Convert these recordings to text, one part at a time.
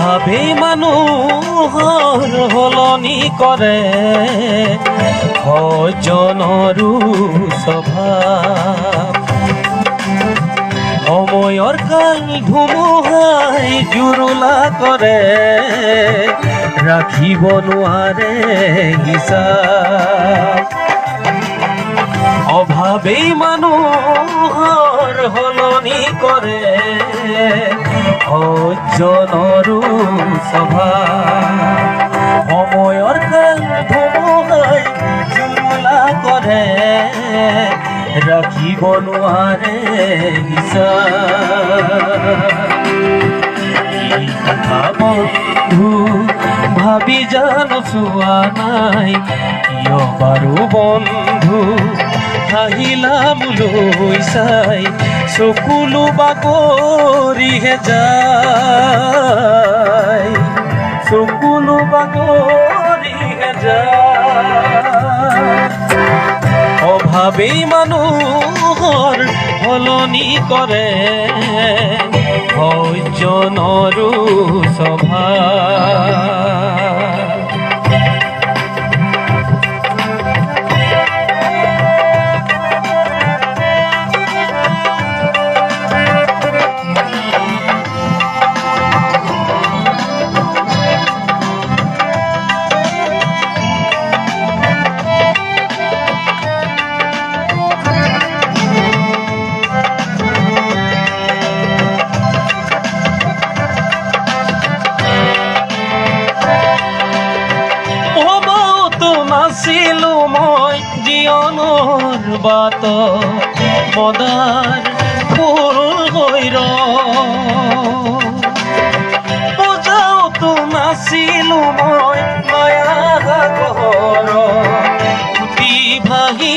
অভাৱেই মানুহৰ সলনি কৰে সজ্জনৰো স্বভাৱ। সময়ৰ কাল ধুমুহাই জুৰুলা কৰে, ৰাখিব নোৱাৰে হিচাপ। অভাৱেই মানুহৰ সলনি কৰে সজ্জনৰো স্বভাৱ। সময়ৰ কাল ধুমুহাই জুৰুলা কৰে, ৰাখিব নোৱাৰে হিচাপ। বন্ধু ভাবি জানো চোৱা নাই, কিয় বাৰু বন্ধু হাঁহিলা মোলৈ চাই, চকুলো বাগৰিহে যায়, চকুলো বাগৰিহে যায়। অভাৱেই মানুহৰ সলনি কৰে সজ্জনৰো স্বভাৱ। নাছিলো মই জীৱনৰ বাটত মদাৰ ফুল হৈ বজাওতো নাছিলো মই মায়া সাগৰত উটি ভাহি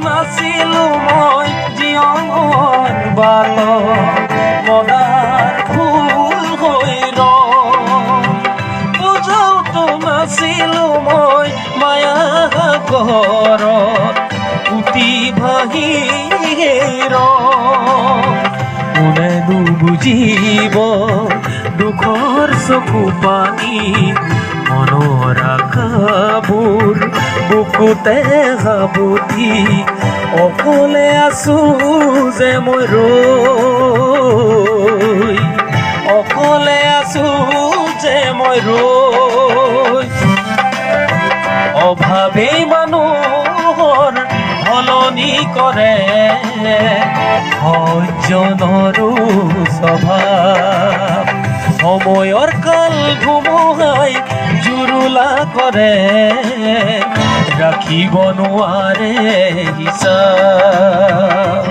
নাছিলো মই জীৱনৰ মদাৰ ফুল হৈ বুজাওতো নাছিলো মই মায়া সাগৰত উটি ভাহি কোনেনো বুজিব দুখৰ চকু পানী, মনৰ আশাবোৰ বুকুতে সাবুতি। অকলে আছো যে মই ৰৈ, অকলে আছো যে মই ৰৈ। অভাৱেই মানুহৰ সলনি কৰে সজ্জনৰো স্বভাৱ। সময়ৰ কাল ধুমুহাই জুৰুলা কৰে, ৰাখিব নোৱাৰে হিচাপ।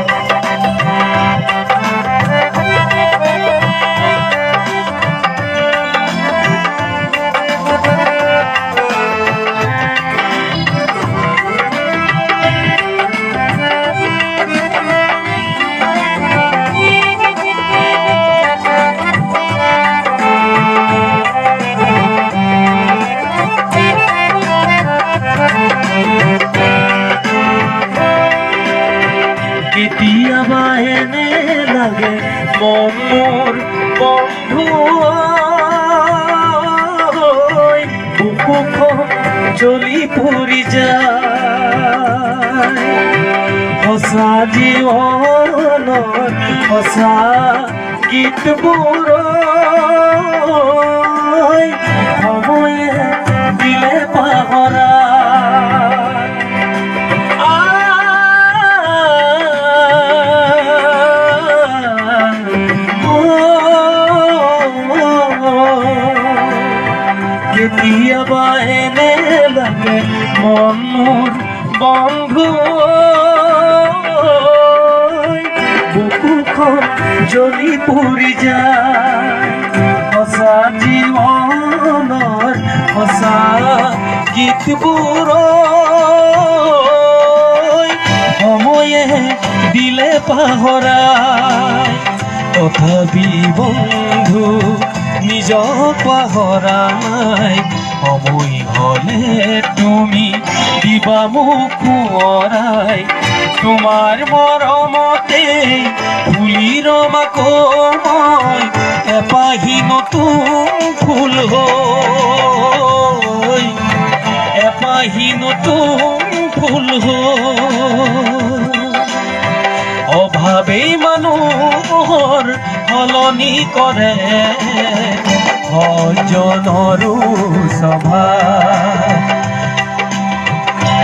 কেতিয়াবা এনে লাগে মন মোৰ বন্ধু বুকুখন জ্বলি পৰি যায়। সঁচা জীৱনৰ সঁচা গীতবোৰ সময়ে দিলে পাহৰা। কেতিয়াবা এনে লাগে মন মোৰ বন্ধু বুকুখন জ্বলি পৰি যায়। সঁচা জীৱনৰ সঁচা গীতবোৰ সময়ে দিলে পাহৰাই। তথাপি বন্ধু নিজক পাহৰা নাই সময় হলে তুমি দিবা মোক সোঁৱৰাই তোমাৰ মৰমতে ফুলি ৰমাকো মই এপাহি নতুন ফুল হৈ এপাহি নতুন ফুল অভাৱেই মানুহৰ সলনি কৰে সজ্জনৰো স্বভাৱ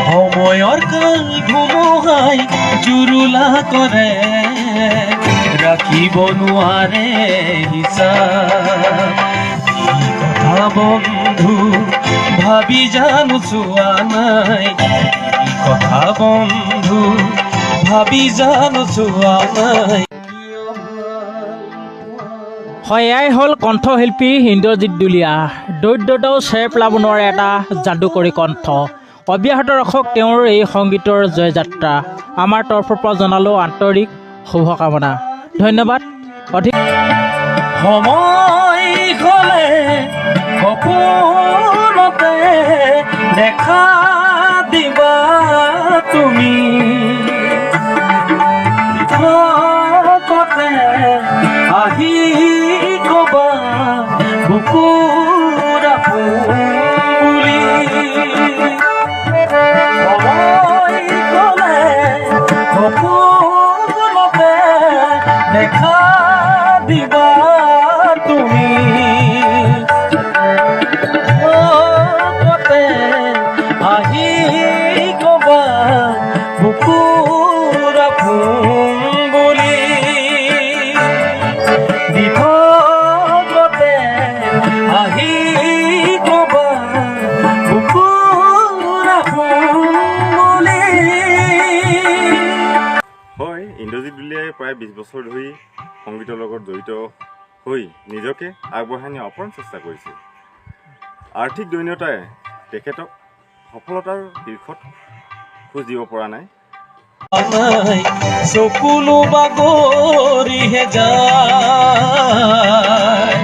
সময়ৰ কাল ধুমুহাই জুৰুলা কৰে ৰাখিব নোৱাৰে হিচাপ কি কথা বন্ধু ভাবি জানো চোৱা নাই কি কথা বন্ধু ভাবি জানো চোৱা নাই এয়াই হ'ল কণ্ঠশিল্পী ইন্দ্ৰজিৎ দুলীয়া দৰিদ্ৰতাও চেৰ পেলাব নোৱাৰে এটা যাদুকৰী কণ্ঠ অব্যাহত ৰাখক তেওঁৰ এই সংগীতৰ জয়যাত্ৰা আমাৰ তৰফৰ পৰা জনালোঁ আন্তৰিক শুভকামনা ধন্যবাদ অধিক সময় গ'লে সপোনতে দেখা দিবা তুমি থকতে আহি কবা বুকুৰ আপুনি সময় গ'লে সপোনতে দেখা দিবা তুমি থকতে আহি কবা বুকুৰ আপুনি দিঠকতে আহি কবা বুকুৰ আপুনি হয় ইন্দ্ৰজিৎ দুলীয়াই প্ৰায় 20 বছৰ ধৰি সংগীতৰ লগত জড়িত হৈ নিজকে আগবঢ়াই নিয়াৰ অপৰণ চেষ্টা কৰিছিল আৰ্থিক দৈন্যতাই তেখেতক সফলতাৰ শীৰ্ষত খোজ দিব পৰা নাই চকুলো বাগৰিহে যায়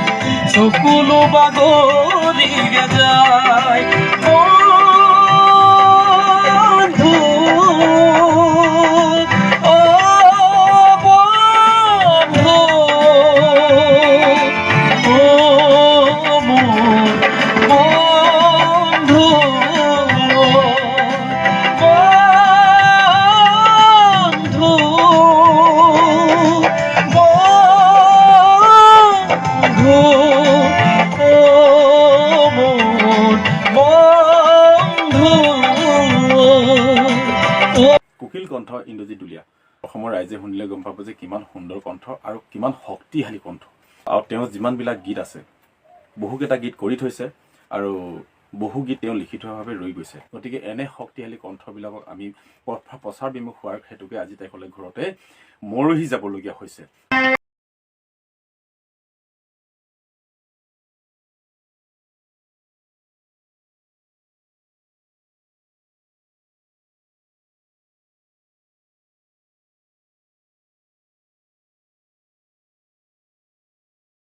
চকুলো বাগৰিহে যায় বন্ধু অ বন্ধু অ মোৰ বন্ধু কোকিল কণ্ঠ ইন্দ্ৰজিৎ দুলীয়া অসমৰ ৰাইজে শুনিলে গম পাব যে কিমান সুন্দৰ কণ্ঠ আৰু কিমান শক্তিশালী কণ্ঠ আৰু তেওঁ যিমানবিলাক গীত আছে বহুকেইটা গীত কৰি থৈছে আৰু বহু গীত তেওঁ লিখি থোৱাভাৱে ৰৈ গৈছে গতিকে এনে শক্তিশালী কণ্ঠবিলাকক আমি প্ৰচাৰ বিমুখ হোৱাৰ হেতুকে আজি তেখেতলৈ ঘৰতে মৰহি যাবলগীয়া হৈছে